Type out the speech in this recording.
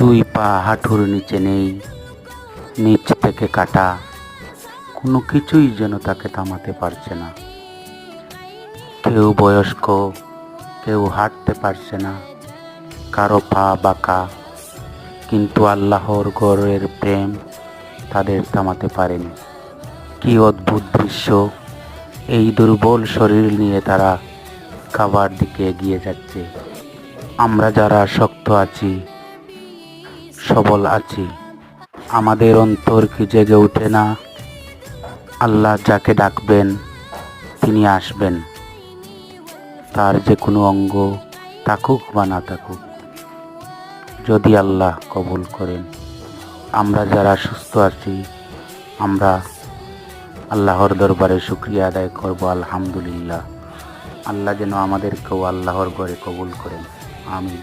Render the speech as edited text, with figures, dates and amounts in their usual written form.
দুই পা হাঁটুর নিচে নেই, নিচ থেকে কাটা, কোনো কিছুই যেন তাকে থামাতে পারছে না। কেউ বয়স্ক, কেউ হাঁটতে পারছে না, কারো পা বাঁকা, কিন্তু আল্লাহর ঘরের প্রেম তাদের থামাতে পারেনি। কি অদ্ভুত দৃশ্য! এই দুর্বল শরীর নিয়ে তারা কাবার দিকে এগিয়ে যাচ্ছে। আমরা যারা শক্ত আছি, সবল আছি, আমাদের অন্তর কি জেগে ওঠে না? আল্লাহ যাকে ডাকবেন তিনি আসবেন, তার যে কোনো অঙ্গ থাকুক বা না থাকুক, যদি আল্লাহ কবুল করেন। আমরা যারা সুস্থ আছি, আমরা আল্লাহর দরবারে শুকরিয়া আদায় করব, আলহামদুলিল্লাহ। আল্লাহ যেন আমাদেরকেও আল্লাহর ঘরে কবুল করেন, আমিন।